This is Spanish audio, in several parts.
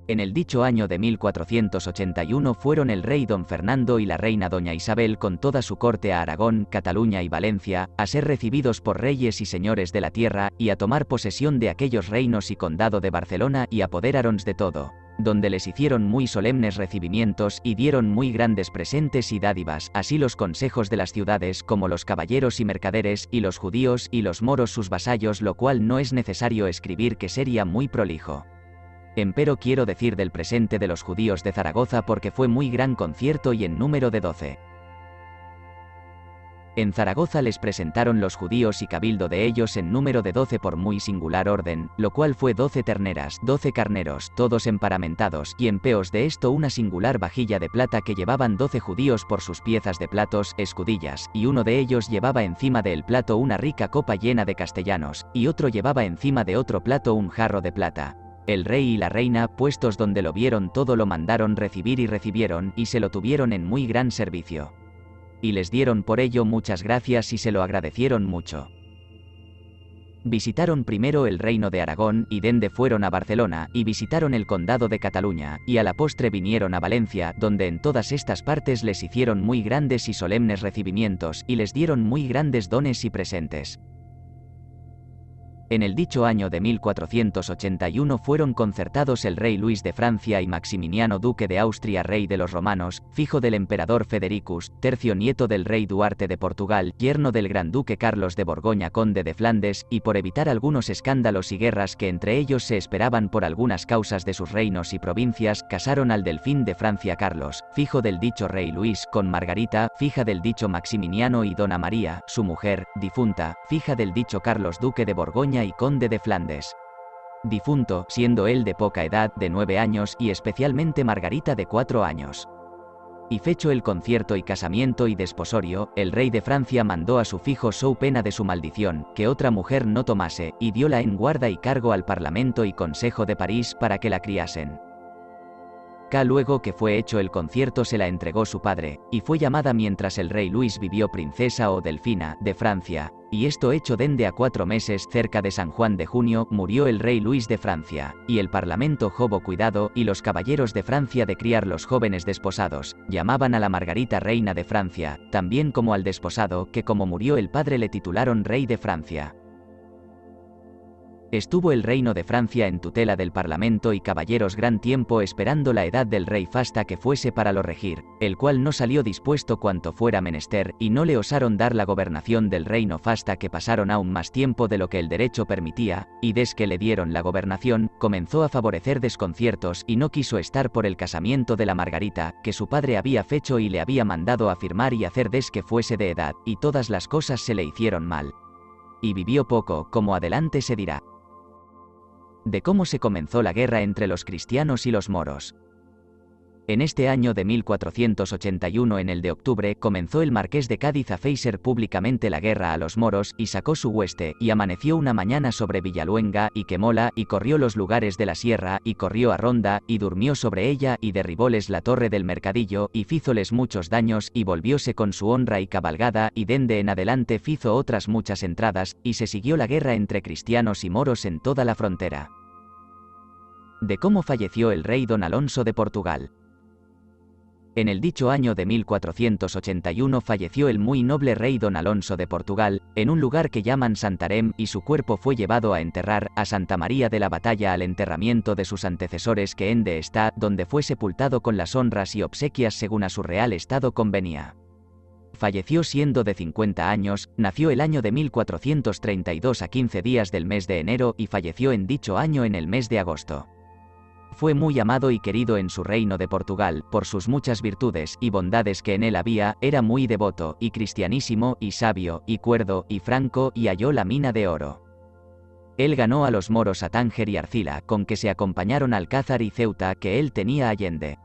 En el dicho año de 1481 fueron el rey don Fernando y la reina doña Isabel con toda su corte a Aragón, Cataluña y Valencia, a ser recibidos por reyes y señores de la tierra, y a tomar posesión de aquellos reinos y condado de Barcelona, y apoderáronse de todo, donde les hicieron muy solemnes recibimientos, y dieron muy grandes presentes y dádivas, así los consejos de las ciudades, como los caballeros y mercaderes, y los judíos, y los moros sus vasallos, lo cual no es necesario escribir, que sería muy prolijo. Empero quiero decir del presente de los judíos de Zaragoza, porque fue muy gran concierto y en número de 12. En Zaragoza les presentaron los judíos y cabildo de ellos en número de 12 por muy singular orden, lo cual fue 12 terneras, 12 carneros, todos emparamentados, y en peos de esto una singular vajilla de plata que llevaban 12 judíos por sus piezas de platos, escudillas, y uno de ellos llevaba encima del plato una rica copa llena de castellanos, y otro llevaba encima de otro plato un jarro de plata. El rey y la reina, puestos donde lo vieron todo, lo mandaron recibir y recibieron, y se lo tuvieron en muy gran servicio. Y les dieron por ello muchas gracias y se lo agradecieron mucho. Visitaron primero el reino de Aragón, y dende fueron a Barcelona, y visitaron el condado de Cataluña, y a la postre vinieron a Valencia, donde en todas estas partes les hicieron muy grandes y solemnes recibimientos, y les dieron muy grandes dones y presentes. En el dicho año de 1481 fueron concertados el rey Luis de Francia y Maximiniano duque de Austria rey de los romanos, fijo del emperador Federicus, tercio nieto del rey Duarte de Portugal, yerno del gran duque Carlos de Borgoña conde de Flandes, y por evitar algunos escándalos y guerras que entre ellos se esperaban por algunas causas de sus reinos y provincias, casaron al delfín de Francia Carlos, fijo del dicho rey Luis, con Margarita, fija del dicho Maximiniano, y dona María, su mujer, difunta, fija del dicho Carlos duque de Borgoña y conde de Flandes. Difunto, siendo él de poca edad, de 9 años, y especialmente Margarita de 4 años. Y fecho el concierto y casamiento y desposorio, el rey de Francia mandó a su fijo sou pena de su maldición, que otra mujer no tomase, y diola en guarda y cargo al Parlamento y Consejo de París para que la criasen. Luego que fue hecho el concierto se la entregó su padre, y fue llamada mientras el rey Luis vivió princesa o delfina, de Francia, y esto hecho dende a 4 meses, cerca de San Juan de Junio, murió el rey Luis de Francia, y el parlamento hobo cuidado, y los caballeros de Francia de criar los jóvenes desposados, llamaban a la Margarita reina de Francia, también como al desposado, que como murió el padre le titularon rey de Francia. Estuvo el reino de Francia en tutela del Parlamento y caballeros gran tiempo esperando la edad del rey Fasta que fuese para lo regir, el cual no salió dispuesto cuanto fuera menester, y no le osaron dar la gobernación del reino Fasta, que pasaron aún más tiempo de lo que el derecho permitía, y des que le dieron la gobernación, comenzó a favorecer desconciertos y no quiso estar por el casamiento de la Margarita, que su padre había fecho y le había mandado afirmar y hacer des que fuese de edad, y todas las cosas se le hicieron mal. Y vivió poco, como adelante se dirá. De cómo se comenzó la guerra entre los cristianos y los moros. En este año de 1481, en el de octubre, comenzó el marqués de Cádiz a feiser públicamente la guerra a los moros, y sacó su hueste, y amaneció una mañana sobre Villaluenga, y quemóla, y corrió los lugares de la sierra, y corrió a Ronda, y durmió sobre ella, y derribóles la torre del mercadillo, y fízoles muchos daños, y volvióse con su honra y cabalgada, y dende en adelante fizo otras muchas entradas, y se siguió la guerra entre cristianos y moros en toda la frontera. De cómo falleció el rey don Alonso de Portugal. En el dicho año de 1481 falleció el muy noble rey don Alonso de Portugal, en un lugar que llaman Santarém, y su cuerpo fue llevado a enterrar a Santa María de la Batalla al enterramiento de sus antecesores que ende está, donde fue sepultado con las honras y obsequias según a su real estado convenía. Falleció siendo de 50 años, nació el año de 1432 a 15 días del mes de enero y falleció en dicho año en el mes de agosto. Fue muy amado y querido en su reino de Portugal, por sus muchas virtudes y bondades que en él había, era muy devoto, y cristianísimo, y sabio, y cuerdo, y franco, y halló la mina de oro. Él ganó a los moros a Tánger y Arcila, con que se acompañaron Alcázar y Ceuta que él tenía allende.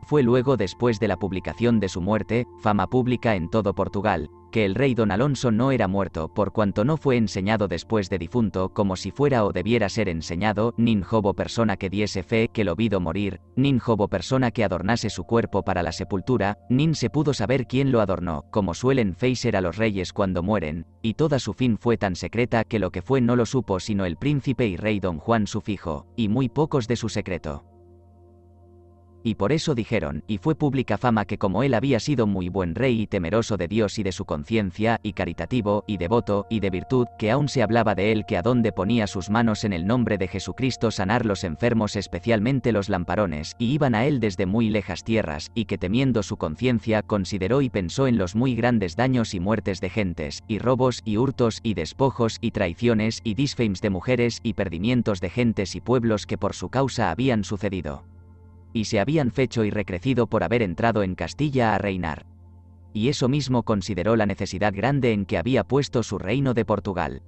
Fue luego, después de la publicación de su muerte, fama pública en todo Portugal, que el rey don Alonso no era muerto, por cuanto no fue enseñado después de difunto, como si fuera o debiera ser enseñado, nin hobo persona que diese fe que lo vido morir, nin hobo persona que adornase su cuerpo para la sepultura, nin se pudo saber quién lo adornó, como suelen feiser a los reyes cuando mueren, y toda su fin fue tan secreta que lo que fue no lo supo sino el príncipe y rey don Juan su fijo, y muy pocos de su secreto. Y por eso dijeron, y fue pública fama que como él había sido muy buen rey y temeroso de Dios y de su conciencia, y caritativo, y devoto, y de virtud, que aún se hablaba de él que adonde ponía sus manos en el nombre de Jesucristo sanar los enfermos, especialmente los lamparones, y iban a él desde muy lejas tierras, y que temiendo su conciencia consideró y pensó en los muy grandes daños y muertes de gentes, y robos, y hurtos, y despojos, y traiciones, y disfems de mujeres, y perdimientos de gentes y pueblos que por su causa habían sucedido. Y se habían fecho y recrecido por haber entrado en Castilla a reinar. Y eso mismo consideró la necesidad grande en que había puesto su reino de Portugal.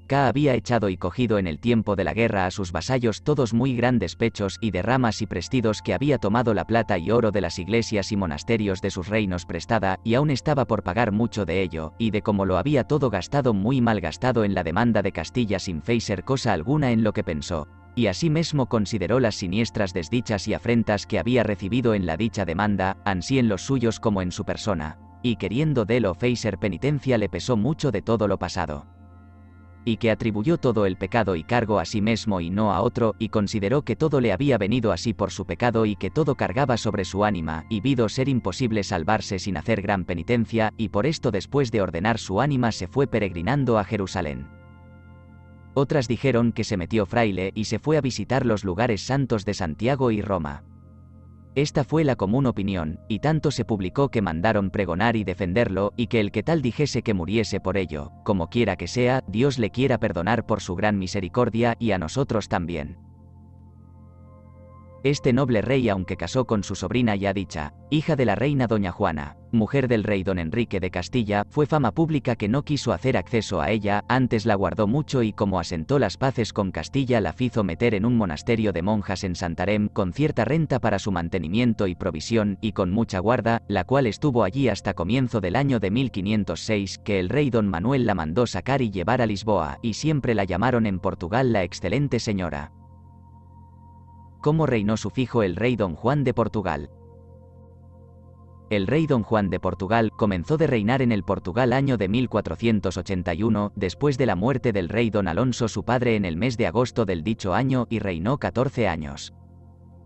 Ca había echado y cogido en el tiempo de la guerra a sus vasallos todos muy grandes pechos y derramas y prestidos, que había tomado la plata y oro de las iglesias y monasterios de sus reinos prestada, y aún estaba por pagar mucho de ello, y de como lo había todo gastado muy mal gastado en la demanda de Castilla sin feiser cosa alguna en lo que pensó. Y asimismo consideró las siniestras desdichas y afrentas que había recibido en la dicha demanda, ansí en los suyos como en su persona, y queriendo de lo feiser penitencia le pesó mucho de todo lo pasado. Y que atribuyó todo el pecado y cargo a sí mismo y no a otro, y consideró que todo le había venido así por su pecado y que todo cargaba sobre su ánima, y vido ser imposible salvarse sin hacer gran penitencia, y por esto después de ordenar su ánima se fue peregrinando a Jerusalén. Otras dijeron que se metió fraile y se fue a visitar los lugares santos de Santiago y Roma. Esta fue la común opinión, y tanto se publicó que mandaron pregonar y defenderlo, y que el que tal dijese que muriese por ello, como quiera que sea, Dios le quiera perdonar por su gran misericordia, y a nosotros también. Este noble rey, aunque casó con su sobrina ya dicha, hija de la reina doña Juana, mujer del rey don Enrique de Castilla, fue fama pública que no quiso hacer acceso a ella, antes la guardó mucho y como asentó las paces con Castilla la hizo meter en un monasterio de monjas en Santarém con cierta renta para su mantenimiento y provisión, y con mucha guarda, la cual estuvo allí hasta comienzo del año de 1506, que el rey don Manuel la mandó sacar y llevar a Lisboa, y siempre la llamaron en Portugal la excelente señora. ¿Cómo reinó su fijo el rey don Juan de Portugal? El rey don Juan de Portugal comenzó de reinar en el Portugal año de 1481, después de la muerte del rey don Alonso su padre en el mes de agosto del dicho año, y reinó 14 años.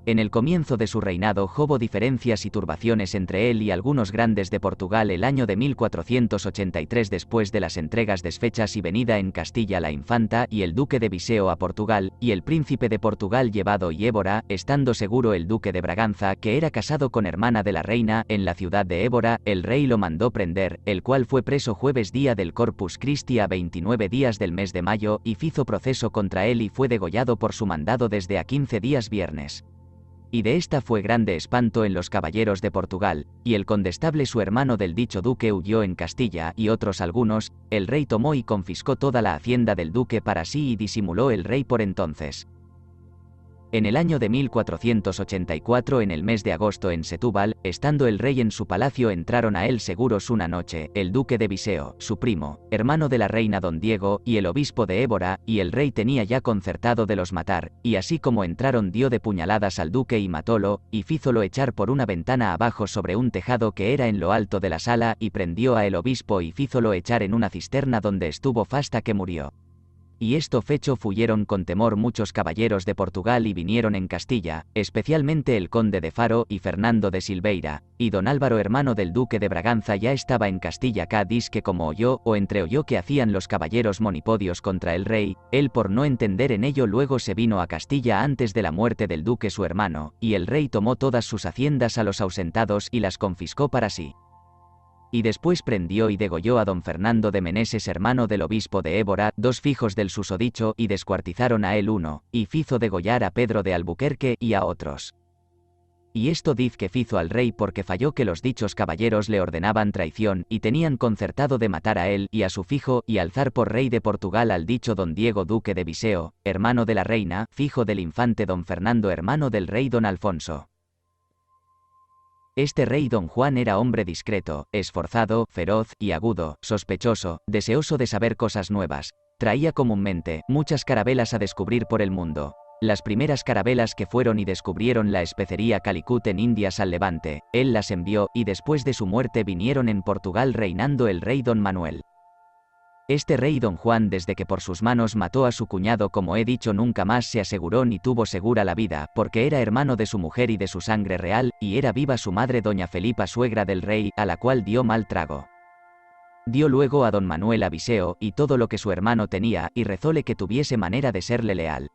En el comienzo de su reinado hubo diferencias y turbaciones entre él y algunos grandes de Portugal el año de 1483 después de las entregas desfechas y venida en Castilla la infanta y el duque de Viseu a Portugal, y el príncipe de Portugal llevado y Évora, estando seguro el duque de Braganza que era casado con hermana de la reina, en la ciudad de Évora, el rey lo mandó prender, el cual fue preso jueves día del Corpus Christi a 29 días del mes de mayo, y fizo proceso contra él y fue degollado por su mandado desde a 15 días viernes. Y de esta fue grande espanto en los caballeros de Portugal, y el condestable su hermano del dicho duque huyó en Castilla y otros algunos, el rey tomó y confiscó toda la hacienda del duque para sí y disimuló el rey por entonces. En el año de 1484 en el mes de agosto en Setúbal, estando el rey en su palacio entraron a él seguros una noche, el duque de Viseu, su primo, hermano de la reina don Diego, y el obispo de Évora, y el rey tenía ya concertado de los matar, y así como entraron dio de puñaladas al duque y matólo, y fízolo echar por una ventana abajo sobre un tejado que era en lo alto de la sala, y prendió a el obispo y fízolo echar en una cisterna donde estuvo fasta que murió. Y esto fecho fuyeron con temor muchos caballeros de Portugal y vinieron en Castilla, especialmente el conde de Faro y Fernando de Silveira, y don Álvaro hermano del duque de Braganza ya estaba en Castilla que como oyó o entreoyó que hacían los caballeros monipodios contra el rey, él por no entender en ello luego se vino a Castilla antes de la muerte del duque su hermano, y el rey tomó todas sus haciendas a los ausentados y las confiscó para sí. Y después prendió y degolló a don Fernando de Meneses hermano del obispo de Évora, dos fijos del susodicho, y descuartizaron a él uno, y fizo degollar a Pedro de Albuquerque y a otros. Y esto diz que fizo al rey porque falló que los dichos caballeros le ordenaban traición, y tenían concertado de matar a él y a su fijo, y alzar por rey de Portugal al dicho don Diego duque de Viseo, hermano de la reina, fijo del infante don Fernando hermano del rey don Alfonso. Este rey don Juan era hombre discreto, esforzado, feroz y agudo, sospechoso, deseoso de saber cosas nuevas. Traía comúnmente muchas carabelas a descubrir por el mundo. Las primeras carabelas que fueron y descubrieron la especería Calicut en Indias al Levante, él las envió, y después de su muerte vinieron en Portugal reinando el rey don Manuel. Este rey don Juan, desde que por sus manos mató a su cuñado, como he dicho, nunca más se aseguró ni tuvo segura la vida, porque era hermano de su mujer y de su sangre real, y era viva su madre doña Felipa, suegra del rey, a la cual dio mal trago. Dio luego a don Manuel a Viseo, y todo lo que su hermano tenía, y rezóle que tuviese manera de serle leal.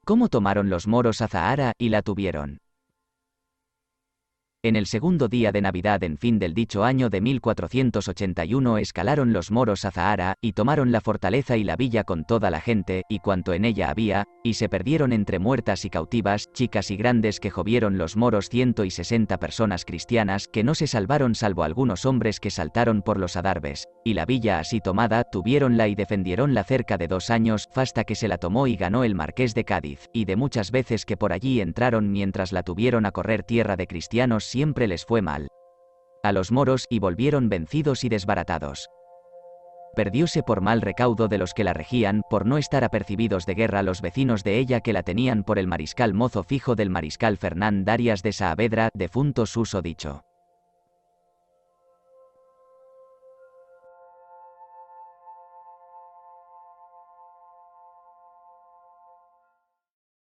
¿Cómo tomaron los moros a Zahara, y la tuvieron? En el segundo día de Navidad en fin del dicho año de 1481 escalaron los moros a Zahara, y tomaron la fortaleza y la villa con toda la gente, y cuanto en ella había, y se perdieron entre muertas y cautivas, chicas y grandes, que jovieron los moros 160 personas cristianas, que no se salvaron salvo algunos hombres que saltaron por los adarves, y la villa así tomada, tuviéronla y defendiéronla cerca de 2 años, fasta que se la tomó y ganó el marqués de Cádiz, y de muchas veces que por allí entraron mientras la tuvieron a correr tierra de cristianos siempre les fue mal a los moros, y volvieron vencidos y desbaratados. Perdióse por mal recaudo de los que la regían, por no estar apercibidos de guerra los vecinos de ella que la tenían por el mariscal mozo fijo del mariscal Fernán Darias de Saavedra, defunto suso dicho.